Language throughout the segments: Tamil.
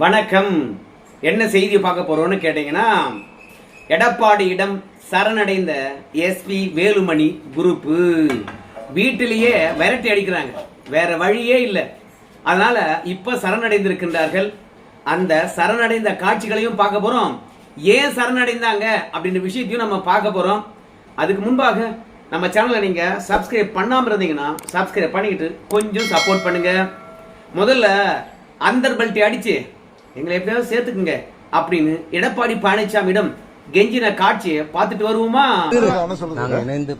வணக்கம். என்ன செய்தி பார்க்க போறோம்னு கேட்டீங்கன்னா, எடப்பாடியிடம் சரணடைந்த எஸ்பி வேலுமணி குரூப் வீட்டிலேயே விரட்டி அடிக்கிறாங்க. வேற வழியே இல்லை. அதனால இப்ப சரணடைந்திருக்கின்றார்கள். அந்த சரணடைந்த காட்சிகளையும் பார்க்க போறோம். ஏன் சரணடைந்தாங்க அப்படின்ற விஷயத்தையும் நம்ம பார்க்க போறோம். அதுக்கு முன்பாக நம்ம சேனலை நீங்க சப்ஸ்கிரைப் பண்ணாம இருந்தீங்கன்னா சப்ஸ்கிரைப் பண்ணிக்கிட்டு கொஞ்சம் சப்போர்ட் பண்ணுங்க. முதல்ல அந்தர்பல்ட்டி அடிச்சு எங்களை எப்படியாவது சேர்த்துக்குங்க அப்படின்னு எடப்பாடி பழனிசாமியிடம் கெஞ்சின காட்சியை பார்த்துட்டு வருவோமா? இணைந்து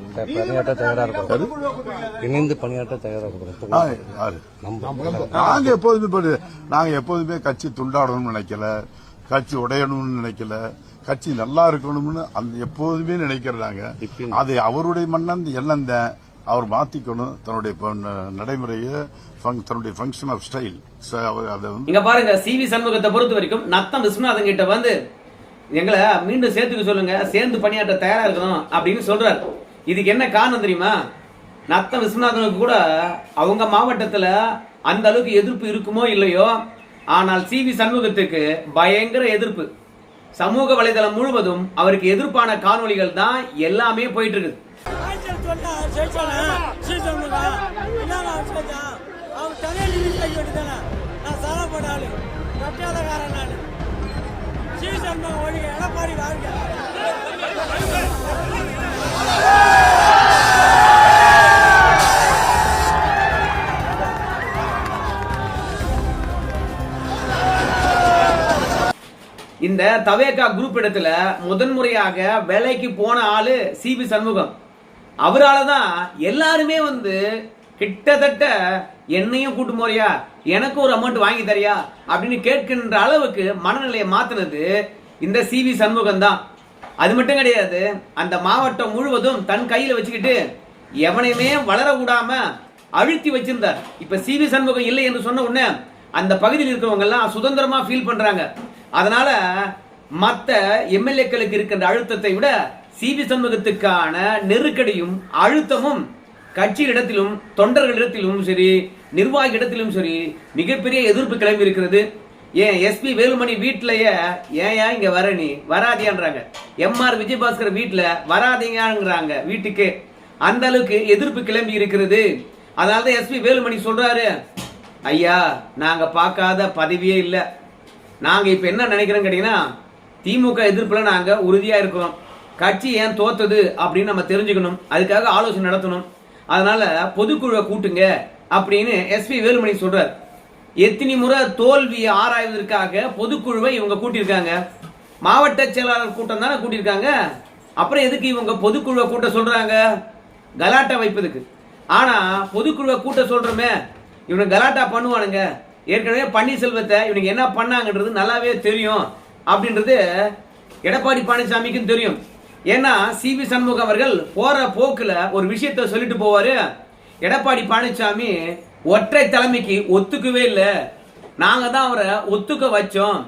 பணியாற்ற தயாராக நாங்க எப்போதுமே கட்சி துண்டாடணும்னு நினைக்கல, கட்சி உடையணும்னு நினைக்கல, கட்சி நல்லா இருக்கணும்னு எப்போதுமே நினைக்கிறாங்க. அது அவருடைய எண்ணம் தான். அவர் மாத்திக்கணும் தன்னுடைய நடைமுறையை, தன்னுடைய ஃபங்க்ஷன் ஆஃப் ஸ்டைல். இங்க பாருங்க, சிவி சண்முகத்தை பொறுத்த வரைக்கும் நத்தம் விஸ்வநாதன் கிட்ட வந்து எங்களை மீண்டும் சேர்த்துக்க சொல்லுங்க, சேர்ந்து பணியாற்ற தயாரா இருக்கணும் அப்படின்னு சொல்றாரு. இதுக்கு என்ன காரணம் தெரியுமா? நத்தம் விஸ்வநாதனுக்கு கூட அவங்க மாவட்டத்துல அந்த அளவுக்கு எதிர்ப்பு இருக்குமோ இல்லையோ, ஆனால் சிவி சண்முகத்துக்கு பயங்கர எதிர்ப்பு. சமூக வலைதளம் முழுவதும் அவருக்கு எதிர்ப்பான காணொலிகள் தான் எல்லாமே போயிட்டு இருக்கு. இந்த தவேகா குரூப் இடத்துல முதன்முறையாக வேலைக்கு போன ஆளு சிவி சண்முகம். அவரால் தான் எல்லாருமே வந்து கிட்டத்தட்ட என்னையும் கூட்டு போறியா, எனக்கு ஒரு அமௌண்ட் வாங்கி தரியா அப்படின்னு கேட்கின்ற அளவுக்கு மனநிலையை மாத்தினது இந்த சிவி சண்முகம் தான். அது மட்டும் கிடையாது, அந்த மாவட்டம் முழுவதும் தன் கையில வச்சுக்கிட்டு எவனையுமே வளர விடாம அழுத்தி வச்சிருந்தார். இப்ப சிவி சண்முகம் இல்லை என்று சொன்ன உடனே அந்த பகுதியில் இருக்கிறவங்க எல்லாம் சுதந்திரமா ஃபீல் பண்றாங்க. அதனால மற்ற எம்எல்ஏக்களுக்கு இருக்கின்ற அழுத்தத்தை விட சிவி சண்முகத்துக்கான நெருக்கடியும் அழுத்தமும் கட்சி இடத்திலும் தொண்டர்களிடத்திலும் சரி, நிர்வாகி இடத்திலும் சரி மிகப்பெரிய எதிர்ப்பு கிளம்பி இருக்கிறது. ஏன் எஸ்பி வேலுமணி வீட்டிலேயே ஏன் இங்க வர நீ வராதியான்றாங்க. எம்ஆர் விஜயபாஸ்கர் வீட்டுல வராதீங்கிறாங்க வீட்டுக்கு. அந்த அளவுக்கு எதிர்ப்பு கிளம்பி இருக்கிறது. அதனாலதான் எஸ்பி வேலுமணி சொல்றாரு, ஐயா நாங்க பார்க்காத பதவியே இல்லை. நாங்க இப்ப என்ன நினைக்கிறோம் கேட்டீங்கன்னா, திமுக எதிர்ப்புல நாங்க உறுதியா இருக்கிறோம். கட்சி ஏன் தோத்தது அப்படின்னு நம்ம தெரிஞ்சுக்கணும், அதுக்காக ஆலோசனை நடத்தணும். அதனால பொதுக்குழுவை கூட்டுங்க அப்படின்னு எஸ்பி வேலுமணி சொல்றார். எத்தனை முறை தோல்வியை ஆராய்வதற்காக பொதுக்குழுவை இவங்க கூட்டியிருக்காங்க. மாவட்ட செயலாளர் கூட்டம் தானே கூட்டியிருக்காங்க. அப்புறம் எதுக்கு இவங்க பொதுக்குழுவை கூட்ட சொல்றாங்க? கலாட்டா வைப்பதுக்கு. ஆனா பொதுக்குழுவை கூட்ட சொல்றோமே, இவங்க கலாட்டா பண்ணுவானுங்க. ஏற்கனவே பன்னீர்செல்வத்தை இவனுக்கு என்ன பண்ணாங்கன்றது நல்லாவே தெரியும் அப்படின்றது எடப்பாடி பழனிசாமிக்கும் தெரியும். ஏன்னா சிவி சண்முகம் அவர்கள் போற போக்குல ஒரு விஷயத்த சொல்லிட்டு போவாரு. எடப்பாடி பழனிசாமி ஒற்றை தலைமைக்கு ஒத்துக்கவே இல்லை, நாங்க தான் அவரை ஒத்துக்க வச்சோம்,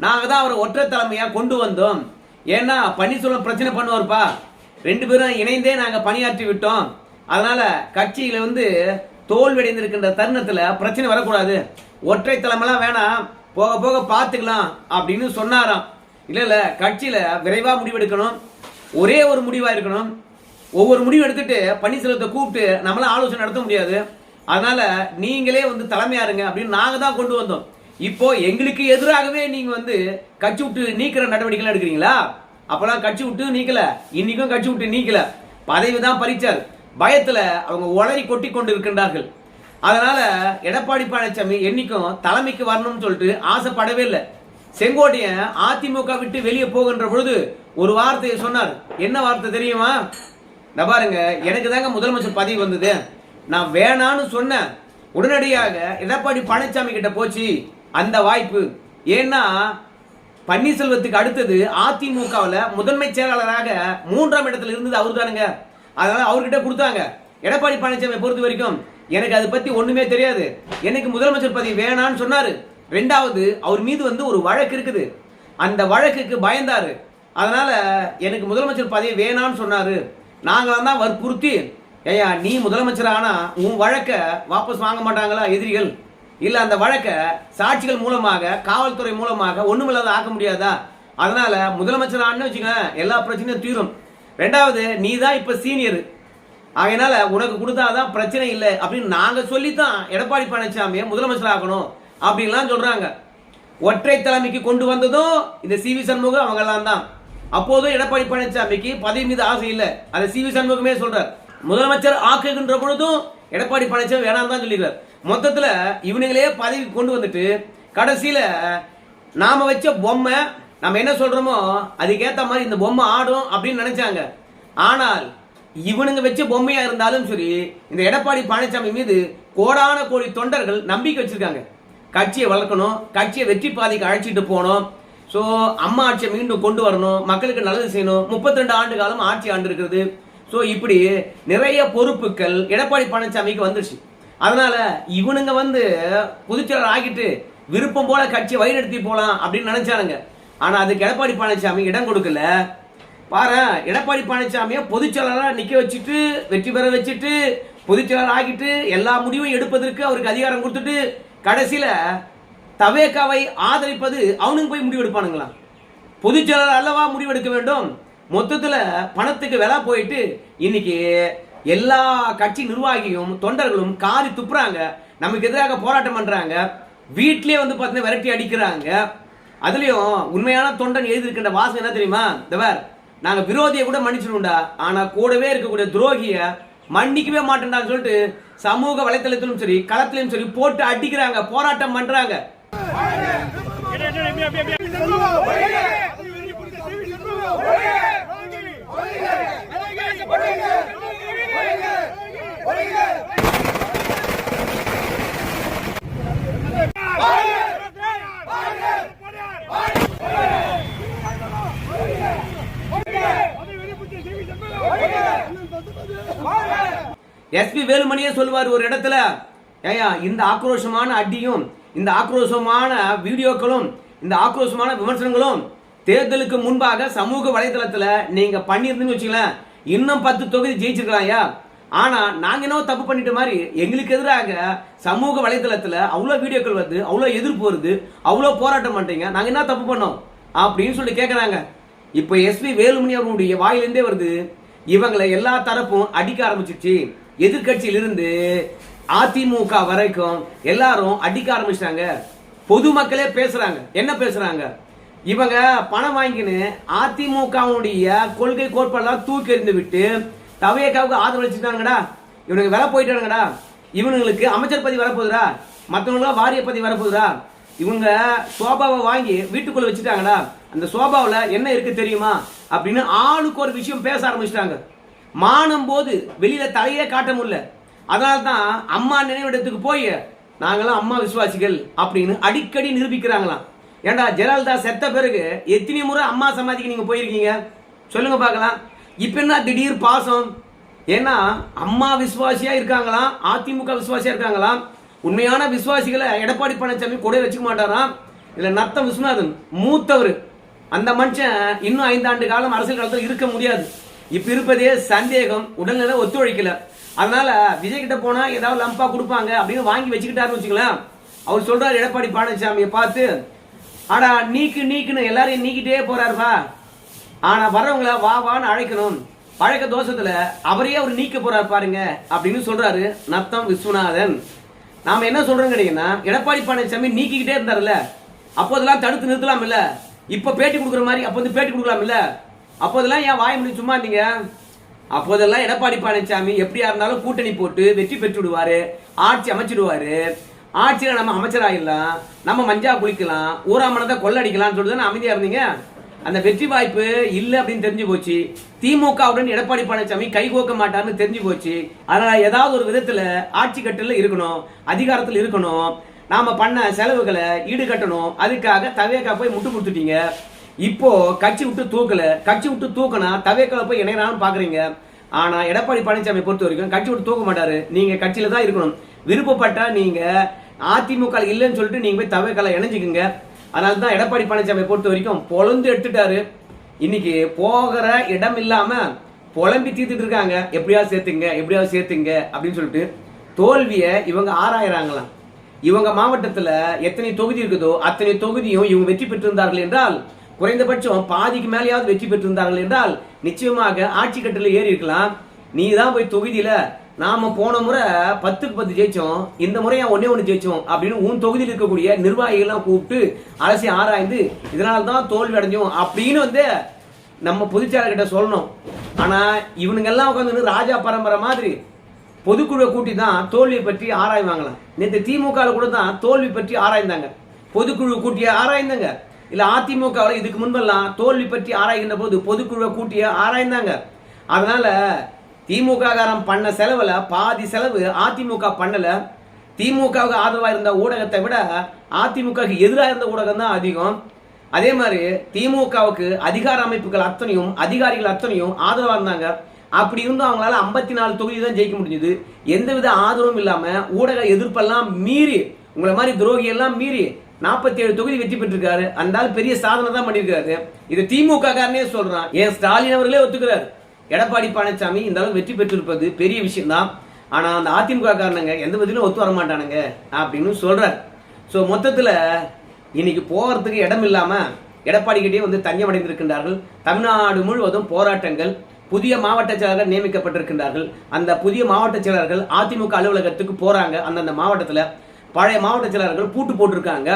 நாங்க தான் அவரை ஒற்றை தலைமையா கொண்டு வந்தோம். ஏன்னா பன்னீர்செல்வம் பிரச்சனை பண்ணுவார்ப்பா, ரெண்டு பேரும் இணைந்தே நாங்க பணியாற்றி விட்டோம். அதனால கட்சியில வந்து தோல்வியடைந்திருக்கின்ற தருணத்துல பிரச்சனை வரக்கூடாது, ஒற்றை தலைமைலாம் வேணாம், போக போக பார்த்துக்கலாம் அப்படின்னு சொன்னாராம். இல்ல கட்சியில விரைவா முடிவெடுக்கணும், ஒரே ஒரு முடிவா இருக்கணும். ஒவ்வொரு முடிவு எடுத்துட்டு பன்னீர்செல்வத்தை கூப்பிட்டு நம்மளால ஆலோசனை நடத்த முடியாது. அதனால நீங்களே வந்து தலைமையா இருங்க அப்படின்னு நாங்க தான் கொண்டு வந்தோம். இப்போ எங்களுக்கு எதிராகவே நீங்க வந்து கட்சி விட்டு நீக்கிற நடவடிக்கை எடுக்கிறீங்களா? அப்பெல்லாம் கட்சி விட்டு நீக்கல, இன்னைக்கும் கட்சி விட்டு நீக்கல, பதவி தான் பறிச்சார். பயத்துல அவங்க உளறி கொட்டி கொண்டு இருக்கின்றார்கள். அதனால எடப்பாடி பழனிசாமி என்னைக்கும் தலைமைக்கு வரணும்னு சொல்லிட்டு ஆசைப்படவே இல்லை. செங்கோட்டையன் அதிமுக விட்டு வெளியே போகின்ற பொழுது ஒரு வார்த்தையை சொன்னார். என்ன வார்த்தை தெரியுமா? பாருங்க, எனக்கு தாங்க முதலமைச்சர் பதவி வந்தது, நான் வேணான்னு சொன்னேன், உடனடியாக எடப்பாடி பழனிசாமி கிட்ட போச்சு அந்த வாய்ப்பு. ஏன்னா பன்னீர்செல்வத்துக்கு அடுத்தது அதிமுகவில் முதன்மை செயலாளராக 3ஆம் இடத்துல இருந்தது அவரு தானுங்க. அதனால அவர்கிட்ட கொடுத்தாங்க. எடப்பாடி பழனிசாமி பொறுத்த வரைக்கும் எனக்கு அதை பத்தி ஒண்ணுமே தெரியாது, எனக்கு முதலமைச்சர் பதவி வேணான்னு சொன்னாரு. ரெண்டாவது, அவர் மீது வந்து ஒரு வழக்கு இருக்குது, அந்த வழக்குக்கு பயந்தாரு. அதனால எனக்கு முதலமைச்சர் பதவி வேணான்னு சொன்னாரு. நாங்க தான் வற்புறுத்தி, ஏயா நீ முதலமைச்சர் ஆனா உன் வழக்க வாபஸ் வாங்க மாட்டாங்களா எதிரிகள், இல்ல அந்த வழக்கை சாட்சிகள் மூலமாக காவல்துறை மூலமாக ஒண்ணுமில்லாத ஆக்க முடியாதா? அதனால முதலமைச்சர் ஆன்னு வச்சுக்க எல்லா பிரச்சனையும் தீரும். ரெண்டாவது, நீ தான் இப்ப சீனியர், அதனால உனக்கு கொடுத்தாதான் பிரச்சனை இல்லை அப்படின்னு நாங்க சொல்லித்தான் எடப்பாடி பழனிசாமியை முதலமைச்சர் ஆகணும் அப்படின்லாம் சொல்றாங்க. ஒற்றை தலைமைக்கு கொண்டு வந்ததும் இந்த சி வி சண்முகம் அவங்க எல்லாம் தான். அப்போதும் எடப்பாடி பழனிசாமிக்கு பதவி மீது ஆசை இல்லை, அதை சி வி சண்முகமே சொல்றார். முதலமைச்சர் ஆக்குகின்ற பொழுதும் எடப்பாடி பழனிசாமி வேணாம் தான் சொல்லிடுறார். மொத்தத்துல இவனுங்களே பதவி கொண்டு வந்துட்டு கடைசியில நாம வச்ச பொம்மை நம்ம என்ன சொல்றோமோ அதுக்கேத்த மாதிரி இந்த பொம்மை ஆடும் அப்படின்னு நினைச்சாங்க. ஆனால் இவனுங்க வச்ச பொம்மையா இருந்தாலும் சரி, இந்த எடப்பாடி பழனிசாமி மீது கோடான கோடி தொண்டர்கள் நம்பிக்கை வச்சிருக்காங்க. கட்சியை வளர்க்கணும், கட்சியை வெற்றி பாதைக்கு அழைச்சிட்டு போகணும், ஸோ அம்மா ஆட்சியை மீண்டும் கொண்டு வரணும், மக்களுக்கு நல்லது செய்யணும். 32 ஆண்டு காலம் ஆட்சி ஆண்டு இருக்கிறது. ஸோ இப்படி நிறைய பொறுப்புகள் எடப்பாடி பழனிசாமிக்கு வந்துருச்சு. அதனால இவனுங்க பொதுச்செயலர் ஆகிட்டு விருப்பம் போல கட்சியை வழிநடத்தி போலாம் அப்படின்னு நினைச்சானுங்க. ஆனா அதுக்கு எடப்பாடி பழனிசாமி இடம் கொடுக்கல. பாரு, எடப்பாடி பழனிசாமியை பொதுச்செயலரா நிக்க வச்சுட்டு வெற்றி பெற வச்சுட்டு பொதுச்செயலர் ஆகிட்டு எல்லா முடிவும் எடுப்பதற்கு அவருக்கு அதிகாரம் கொடுத்துட்டு கடைசியில தவேகாவை ஆதரிப்பது அவனுக்கு போய் முடிவு எடுப்பானுங்களா? பொதுச்செயலர் அல்லவா முடிவெடுக்க வேண்டும்? மொத்தத்துல பணத்துக்கு விலை போயிட்டு இன்னைக்கு எல்லா கட்சி நிர்வாகியும் தொண்டர்களும் காரி துப்புறாங்க, நமக்கு எதிராக போராட்டம் பண்றாங்க, வீட்லயே பாத்தீங்கன்னா விரட்டி அடிக்கிறாங்க. அதுலயும் உண்மையான தொண்டன் எழுதியிருக்கின்ற வாசம் என்ன தெரியுமா? தவர் நாங்க விரோதியை கூட மன்னிச்சிடும்டா, ஆனா கூடவே இருக்கக்கூடிய துரோகிய மன்னிக்கவே மாட்டேன்டான்னு சொல்லிட்டு சமூக வலைத்தளத்திலும் சரி களத்திலும் சரி போட்டு அடிக்கிறாங்க, போராட்டம் பண்றாங்க. எஸ்பி வேலுமணியே சொல்லுவார் ஒரு இடத்துல, ஏயா இந்த ஆக்ரோஷமான அடியும் இந்த ஆக்ரோஷமான வீடியோக்களும் இந்த ஆக்ரோஷமான விமர்சனங்களும் தேர்தலுக்கு முன்பாக சமூக வலைதளத்துல நீங்க பண்ணிருந்தீங்கன்னு வச்சுங்களேன், இன்னும் 10 தொகுதி ஜெயிச்சிருக்கலாம். ஆனா நாங்க என்ன தப்பு பண்ணிட்ட மாதிரி எங்களுக்கு எதிராக சமூக வலைதளத்துல அவ்வளவு வீடியோக்கள் வருது, அவ்வளவு எதிர்ப்பு வருது, அவ்வளவு போராட்டம் பண்றீங்க, நாங்க என்ன தப்பு பண்ணோம் அப்படின்னு சொல்லி கேட்கறாங்க. இப்ப எஸ்பி வேலுமணி அவருடைய வாயிலிருந்தே வருது, இவங்களை எல்லா தரப்பும் அடிக்க ஆரம்பிச்சிருச்சு. எதிர்கட்சியிலிருந்து அதிமுக வரைக்கும் எல்லாரும் அடிக்க ஆரம்பிச்சிட்டாங்க. பொதுமக்களே பேசுறாங்க. என்ன பேசுறாங்க? இவங்க பணம் வாங்கின்னு அதிமுகவுடைய கொள்கை கோட்பாடெல்லாம் தூக்கி எறிந்து விட்டு தவேகாவுக்கு ஆதரவளிச்சுட்டாங்கடா, இவனுக்கு விலை போயிட்டானுங்கடா, இவனுங்களுக்கு அமைச்சர் பதவி வரப்போகுதுடா, மற்றவங்களுக்கு வாரிய பதவி வரப்போகுதுடா, இவங்க சோபாவை வாங்கி வீட்டுக்குள்ள வச்சுட்டாங்கடா, அந்த சோபாவில் என்ன இருக்கு தெரியுமா அப்படின்னு ஆளுக்கு ஒரு விஷயம் பேச ஆரம்பிச்சிட்டாங்க. மானம் போது வெளியில தலையே காட்ட முடியல. அதனால்தான் அம்மா நினைவிடத்துக்கு போய் நாங்களாம் அம்மா விசுவாசிகள் அப்படின்னு அடிக்கடி நிரூபிக்கிறாங்களாம். ஏண்டா ஜெயலலிதா செத்த பிறகு எத்தனை முறை அம்மா சமாதிக்கு நீங்க போயிருக்கீங்க சொல்லுங்க பார்க்கலாம். இப்ப என்ன திடீர் பாசம்? ஏன்னா அம்மா விசுவாசியா இருக்காங்களாம், அதிமுக விசுவாசியா இருக்காங்களாம். உண்மையான விசுவாசிகளை எடப்பாடி பழனிசாமி கூட வச்சுக்க மாட்டாராம். இதுல நத்தம் விஸ்வநாதன் மூத்தவர், அந்த மனுஷன் இன்னும் 5 ஆண்டு காலம் அரசியல் காலத்தில் இருக்க முடியாது. இப்ப இருப்பதே சந்தேகம், உடல்நிலை ஒத்துழைக்கல. அதனால விஜய் கிட்ட போனா ஏதாவது லம்பா கொடுப்பாங்க அப்படின்னு வாங்கி வச்சுக்கிட்டாருன்னு வச்சுக்கலாம். அவர் சொல்றாரு எடப்பாடி பழனிசாமியை பார்த்து, ஆனா நீக்குன்னு எல்லாரையும் நீக்கிட்டே போறாருப்பா, ஆனா வர்றவங்களை வா வான்னு அழைக்கணும், பழக்க தோஷத்துல அவரையே அவர் நீக்க போறாரு பாருங்க அப்படின்னு சொல்றாரு நத்தம் விஸ்வநாதன். நாம என்ன சொல்றோம் கேட்டீங்கன்னா, எடப்பாடி பழனிசாமி நீக்கிக்கிட்டே இருந்தாருல்ல, அப்போதெல்லாம் தடுத்து நிறுத்தலாம் இல்ல, இப்ப பேட்டி கொடுக்குற மாதிரி அப்போ பேட்டி கொடுக்கலாம் இல்ல, அப்போதெல்லாம் ஏன் வாய் முடிச்சு சும்மா இருந்தீங்க? அப்போதெல்லாம் எடப்பாடி பழனிசாமி எப்படியா இருந்தாலும் கூட்டணி போட்டு வெற்றி பெற்று விடுவாரு, ஆட்சி அமைச்சிடுவாரு, ஆட்சியில நம்ம அமைச்சராயிடலாம், நம்ம மஞ்சா குளிக்கலாம், ஊராமனத்தை கொள்ளடிக்கலாம்னு சொல்லிட்டு அமைதியா இருந்தீங்க. அந்த வெற்றி வாய்ப்பு இல்ல அப்படின்னு தெரிஞ்சு போச்சு. திமுகவுடன் எடப்பாடி பழனிசாமி கைகோக்க மாட்டார்னு தெரிஞ்சு போச்சு. அதனால ஏதாவது ஒரு விதத்துல ஆட்சி கட்டல இருக்கணும், அதிகாரத்தில் இருக்கணும், நாம பண்ண செலவுகளை ஈடுகட்டணும். அதுக்காக தவேகா போய் முட்டு கொடுத்துட்டீங்க. இப்போ கட்சி விட்டு தூக்கல, கட்சி விட்டு தூக்கினா தவேகால போய் இணையறான்னு பாக்குறீங்க. ஆனா எடப்பாடி பழனிசாமி பொறுத்த வரைக்கும் கட்சி விட்டு தூக்க மாட்டாரு. நீங்க கட்சியில தான் இருக்கணும். விருப்பப்பட்டா நீங்க அதிமுக இல்லைன்னு சொல்லிட்டு நீங்க போய் தவேகால இணைஞ்சுக்குங்க. அதனால தான் எடப்பாடி பழனிசாமி பொறுத்த வரைக்கும் பொழந்து எடுத்துட்டாரு. இன்னைக்கு போகிற இடம் இல்லாம புலம்பி தீர்த்துட்டு இருக்காங்க, எப்படியாவது சேர்த்துங்க எப்படியாவது சேர்த்துங்க அப்படின்னு சொல்லிட்டு. தோல்வியை இவங்க ஆராயிறாங்களாம். இவங்க மாவட்டத்துல எத்தனை தொகுதி இருக்குதோ அத்தனை தொகுதியும் இவங்க வெற்றி பெற்றிருந்தார்கள் என்றால், குறைந்தபட்சம் பாதிக்கு மேலேயாவது வெற்றி பெற்றிருந்தார்கள் என்றால் நிச்சயமாக ஆட்சி கட்டில ஏறி இருக்கலாம். நீ தான் போய் தொகுதியில நாம போன முறை 10க்கு 10 ஜெயிச்சோம், இந்த முறையா 1 ஜெயிச்சோம் அப்படின்னு உன் தொகுதியில் இருக்கக்கூடிய நிர்வாகிகள் எல்லாம் கூப்பிட்டு அலசி ஆராய்ந்து இதனால்தான் தோல்வி அடைஞ்சோம் அப்படின்னு வந்து நம்ம பொதுச்செயலாளர் கிட்ட சொல்லணும். ஆனா இவனுங்க எல்லாம் உட்காந்து ராஜா பரம்பரை மாதிரி பொதுக்குழுவை கூட்டி தான் தோல்வியை பற்றி ஆராய்வாங்களாம். நேற்று திமுக கூட தான் தோல்வி பற்றி ஆராய்ந்தாங்க, பொதுக்குழு கூட்டிய ஆராய்ந்தாங்க. இல்ல அதிமுக இதுக்கு முன்பெல்லாம் தோல்வி பற்றி ஆராய்கின்ற போது பொதுக்குழுவை கூட்டிய ஆராய்ந்தாங்க. அதனால திமுக காரம் பண்ண செலவுல பாதி செலவு அதிமுக பண்ணல. திமுகவுக்கு ஆதரவா இருந்த ஊடகத்தை விட அதிமுகவுக்கு எதிராக இருந்த ஊடகம் தான் அதிகம். அதே மாதிரி திமுகவுக்கு அதிகார அமைப்புகள் அத்தனையும் அதிகாரிகள் அத்தனையும் ஆதரவா இருந்தாங்க. அப்படி இருந்தும் அவங்களால 54 தொகுதி தான் ஜெயிக்க முடிஞ்சது. எந்தவித ஆதரவும் இல்லாம ஊடக எதிர்ப்பெல்லாம் மீறி, உங்களை மாதிரி துரோகி எல்லாம் மீறி 47 தொகுதி வெற்றி பெற்றிருக்காரு. அந்த பெரிய சாதனை தான் பண்ணிருக்காரு. இது திமுக காரனே சொல்றான். ஏன் ஸ்டாலின் அவர்களே ஒத்துக்கிறாரு, எடப்பாடி பழனிசாமி இந்த அளவு வெற்றி பெற்றிருப்பது பெரிய விஷயம் தான். ஆனா அந்த அதிமுக காரணங்க எந்த விதத்திலும் ஒத்து வர மாட்டானுங்க அப்படின்னு சொல்றாரு. சோ மொத்தத்துல இன்னைக்கு போறதுக்கு இடம் இல்லாம எடப்பாடி கிட்டே வந்து தஞ்சம் அடைந்திருக்கின்றார்கள். தமிழ்நாடு முழுவதும் போராட்டங்கள். புதிய மாவட்ட செயலர்கள் நியமிக்கப்பட்டிருக்கின்றார்கள். அந்த புதிய மாவட்ட செயலர்கள் அதிமுக அலுவலகத்துக்கு போறாங்க. அந்தந்த மாவட்டத்துல பழைய மாவட்ட செயலர்கள் பூட்டு போட்டிருக்காங்க.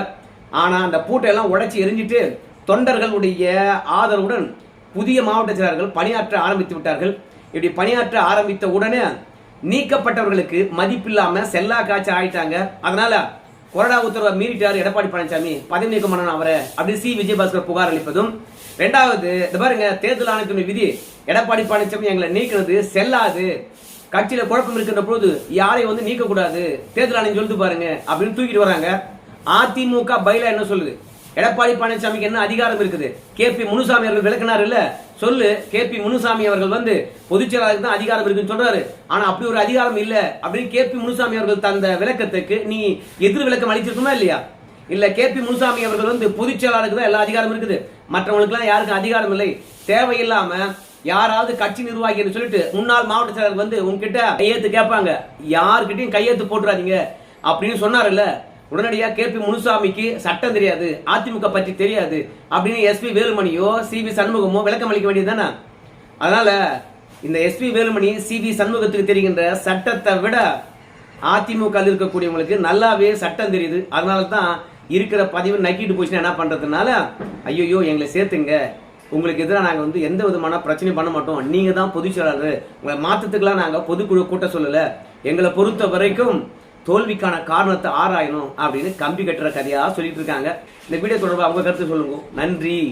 ஆனா அந்த பூட்டை எல்லாம் உடைச்சி எரிஞ்சிட்டு தொண்டர்களுடைய ஆதரவுடன் புதிய மாவட்ட செயலர்கள் பணியாற்ற ஆரம்பித்து விட்டார்கள். இப்படி பணியாற்ற ஆரம்பித்த உடனே நீக்கப்பட்டவர்களுக்கு மதிப்பில்லாம செல்லா காட்சி ஆயிட்டாங்க. அதனால கொறடா உத்தரவை மீறிட்டார் எடப்பாடி பழனிசாமி, பதவி நீக்கம் பண்ணணும் அவரை அப்படி சி விஜயபாஸ்கர் புகார் அளிப்பதும். இரண்டாவது, பாருங்க, தேர்தல் ஆணையத்தின் விதி எடப்பாடி பழனிசாமி எங்களை நீக்கிறது செல்லாது, கட்சியில குழப்பம் இருக்கின்ற போது யாரை வந்து நீக்க கூடாது, தேர்தல் ஆணையம் சொல்லிட்டு பாருங்க அப்படின்னு தூக்கிட்டு வராங்க. அதிமுக பைலா என்ன சொல்லுது? எடப்பாடி பழனிசாமிக்கு என்ன அதிகாரம் இருக்குது? KP முனுசாமி அவர்கள் விளக்கினார் இல்ல, சொல்லு. KP முனுசாமி அவர்கள் வந்து பொதுச்செயலாளருக்கு தான் அதிகாரம் இருக்குன்னு சொல்றாரு. ஆனா அப்படி ஒரு அதிகாரம் இல்ல அப்படின்னு KP முனுசாமி அவர்கள் தந்த விளக்கத்துக்கு நீ எதிர் விளக்கம் அளிச்சிருக்குமா இல்லையா? இல்ல KP முனுசாமி அவர்கள் வந்து பொதுச்செயலாளருக்கு தான் எல்லா அதிகாரம் இருக்குது, மற்றவங்களுக்கு எல்லாம் யாருக்கும் அதிகாரம் இல்லை, தேவையில்லாம யாராவது கட்சி நிர்வாகி சொல்லிட்டு முன்னாள் மாவட்ட செயலர் வந்து உங்ககிட்ட கையெழுத்து கேட்பாங்க, யாருக்கிட்டையும் கையெழுத்து போட்டுறாதீங்க அப்படின்னு சொன்னார்ல. உடனடியா KP முனுசாமிக்கு சட்டம் தெரியாது, அதிமுக பற்றி தெரியாது அப்படின்னு SP வேலுமணியோ CV சண்முகமோ விளக்கம் அளிக்க வேண்டியது தானே. அதனால இந்த SP வேலுமணி CV சண்முகத்துக்கு தெரிகின்ற சட்டத்தை விட அதிமுக இருக்கக்கூடியவங்களுக்கு நல்லாவே சட்டம் தெரியுது. அதனால தான் இருக்கிற பதிவு நக்கிட்டு போச்சுன்னா என்ன பண்றதுனால, ஐயோ எங்களை சேர்த்துங்க, உங்களுக்கு எதிராக நாங்க வந்து எந்த விதமான பிரச்சனையும் பண்ண மாட்டோம், நீங்க தான் பொதுச் செயலாளர், உங்களை மாற்றத்துக்கெல்லாம் நாங்க பொதுக்குழு கூட்ட சொல்லல, எங்களை பொறுத்த வரைக்கும் தோல்விக்கான காரணத்தை ஆராயணும் அப்படின்னு கம்பி கட்டுற கதையா சொல்லிட்டு இருக்காங்க. இந்த வீடியோ தொடர்பாக அவங்க கருத்து சொல்லுங்க. நன்றி.